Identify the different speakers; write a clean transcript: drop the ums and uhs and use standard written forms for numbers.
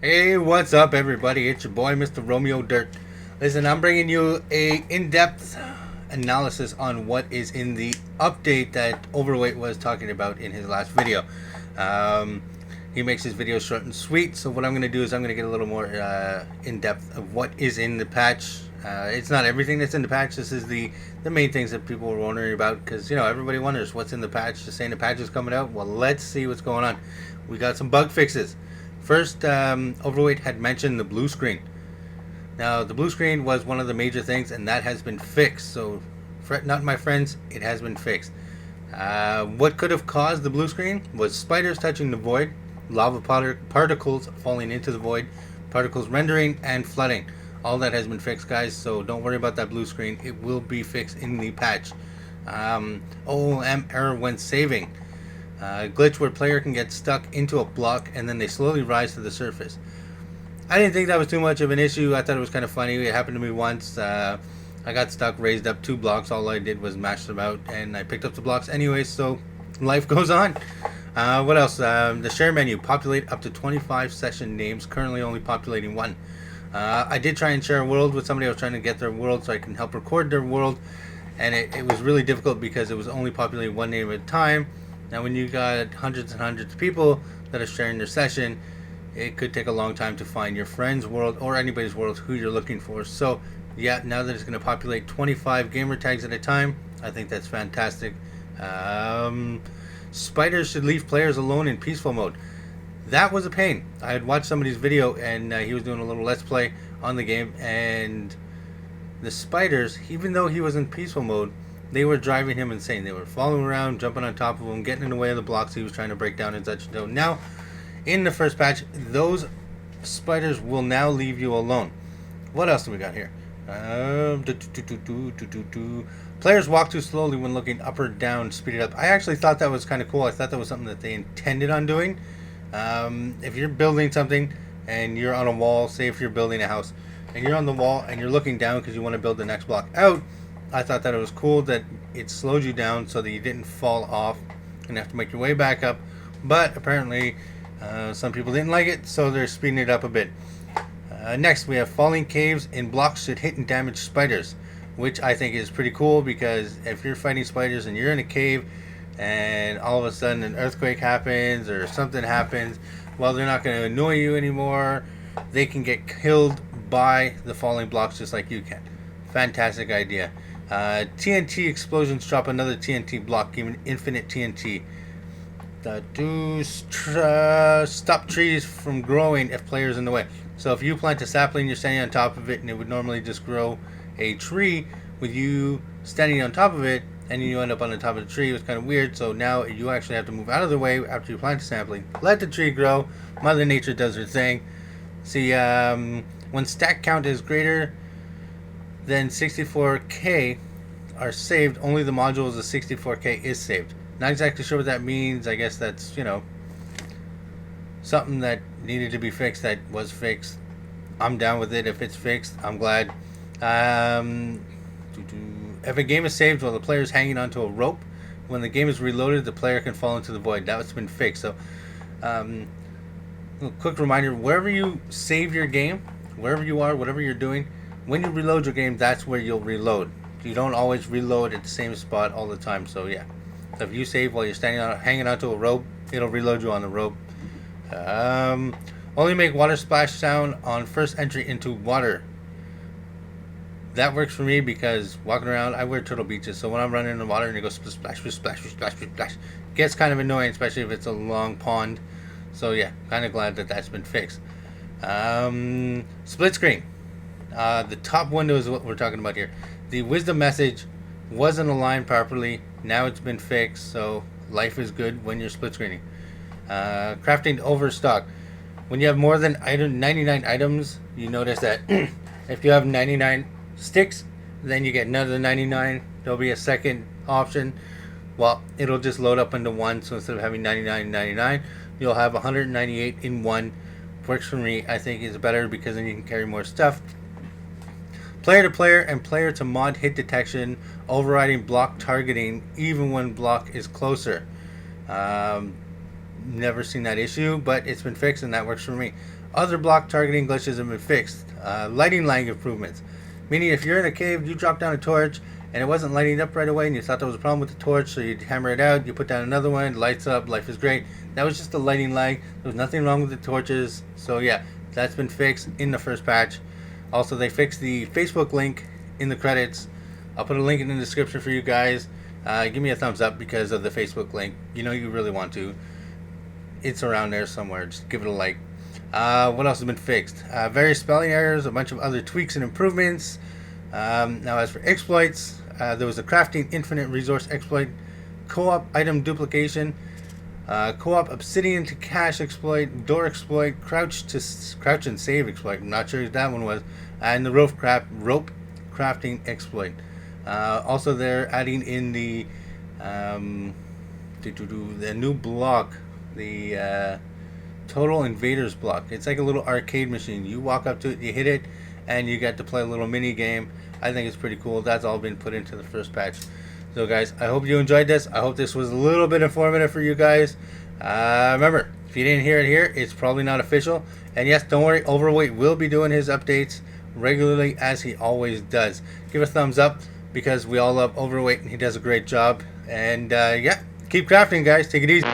Speaker 1: Hey, what's up, everybody? It's your boy, Mr. Romeo Dirt. Listen, I'm bringing you a in-depth analysis on what is in the update that Overweight was talking about in his last video. Um, he makes his videos short and sweet, so what I'm going to do is I'm going to get a little more in-depth of what is in the patch. It's not everything that's in the patch. This is the main things that people were wondering about, because everybody wonders what's in the patch. Just saying the patch is coming out. Well, let's see what's going on. We got some bug fixes. First, Overweight had mentioned the blue screen. Now, the blue screen was one of the major things, and that has been fixed. So, fret not, my friends, it has been fixed. What could have caused the blue screen was spiders touching the void, lava particles falling into the void, particles rendering, and flooding. All that has been fixed, guys, so don't worry about that blue screen. It will be fixed in the patch. OOM error when saving. Glitch where player can get stuck into a block and then they slowly rise to the surface. I didn't think that was too much of an issue. I thought it was kind of funny. It happened to me once. I got stuck, raised up 2 blocks. All I did was mash them out and I picked up the blocks anyway, so life goes on. What else? The share menu, populate up to 25 session names, currently only populating 1. I did try and share a world with somebody. I was trying to get their world so I can help record their world, and it was really difficult because it was only populating 1 name at a time. Now, when you got hundreds and hundreds of people that are sharing their session, it could take a long time to find your friend's world or anybody's world who you're looking for. So, yeah, now that it's going to populate 25 gamer tags at a time, I think that's fantastic. Spiders should leave players alone in peaceful mode. That was a pain. I had watched somebody's video, and he was doing a little let's play on the game, and the spiders, even though he was in peaceful mode, they were driving him insane. They were following around, jumping on top of him, getting in the way of the blocks he was trying to break down and such. Now, in the first patch, those spiders will now leave you alone. What else do we got here? Players walk too slowly when looking up or down, speed it up. I actually thought that was kind of cool. I thought that was something that they intended on doing. If you're building something and you're on a wall, say if you're building a house, and you're on the wall and you're looking down because you want to build the next block out, I thought that it was cool that it slowed you down so that you didn't fall off and have to make your way back up. But apparently, some people didn't like it, so they're speeding it up a bit. Next, we have falling caves and blocks should hit and damage spiders, which I think is pretty cool because if you're fighting spiders and you're in a cave and all of a sudden an earthquake happens or something happens, well, they're not going to annoy you anymore. They can get killed by the falling blocks just like you can. Fantastic idea. TNT explosions drop another TNT block, giving infinite TNT. Stop trees from growing if players in the way. So if you plant a sapling, you're standing on top of it, and it would normally just grow a tree with you standing on top of it, and you end up on the top of the tree. It was kind of weird. So now you actually have to move out of the way after you plant a sapling. Let the tree grow. Mother Nature does her thing. See, when stack count is greater than 64k are saved, only the modules of 64k is saved. Not exactly sure what that means. I guess that's, something that needed to be fixed that was fixed. I'm down with it. If it's fixed, I'm glad. If a game is saved while the player is hanging onto a rope, when the game is reloaded, the player can fall into the void. That's been fixed. So, quick reminder, wherever you save your game, wherever you are, whatever you're doing, when you reload your game, that's where you'll reload. You don't always reload at the same spot all the time. So yeah, so if you save while you're hanging onto a rope, it'll reload you on the rope. Only make water splash sound on first entry into water. That works for me because walking around, I wear Turtle Beaches, so when I'm running in the water and it goes splash, splash, splash, splash, splash, it gets kind of annoying, especially if it's a long pond. So yeah, kind of glad that that's been fixed. Split screen. The top window is what we're talking about here. The wisdom message wasn't aligned properly. Now it's been fixed, so life is good when you're split screening. Crafting overstock. When you have more than 99 items, you notice that if you have 99 sticks, then you get another 99. There'll be a second option. Well, it'll just load up into one, so instead of having 99 and 99, you'll have 198 in one. Works for me. I think is better because then you can carry more stuff. Player to player and player to mod hit detection, overriding block targeting even when block is closer. Never seen that issue, but it's been fixed and that works for me. Other block targeting glitches have been fixed. Lighting lag improvements, meaning if you're in a cave, you drop down a torch and it wasn't lighting up right away and you thought there was a problem with the torch, so you'd hammer it out, you put down another one, lights up, life is great. That was just a lighting lag. There was nothing wrong with the torches. So yeah, that's been fixed in the first patch. Also, they fixed the Facebook link in the credits. I'll put a link in the description for you guys. Give me a thumbs up because of the Facebook link. You know you really want to. It's around there somewhere. Just give it a like. What else has been fixed? Various spelling errors, a bunch of other tweaks and improvements. Now as for exploits, there was a crafting infinite resource exploit, co-op item duplication, co-op obsidian to cache exploit, door exploit, crouch and save exploit. I'm not sure what that one was, and the rope crafting exploit. Also, they're adding in the new block, the Total Invaders block. It's like a little arcade machine. You walk up to it, you hit it, and you get to play a little mini game. I think it's pretty cool. That's all been put into the first patch. So guys, I hope you enjoyed this. I hope this was a little bit informative for you guys. Remember, if you didn't hear it here, it's probably not official. And yes, don't worry, Overweight will be doing his updates regularly as he always does. Give a thumbs up because we all love Overweight and he does a great job. And yeah, keep crafting, guys. Take it easy.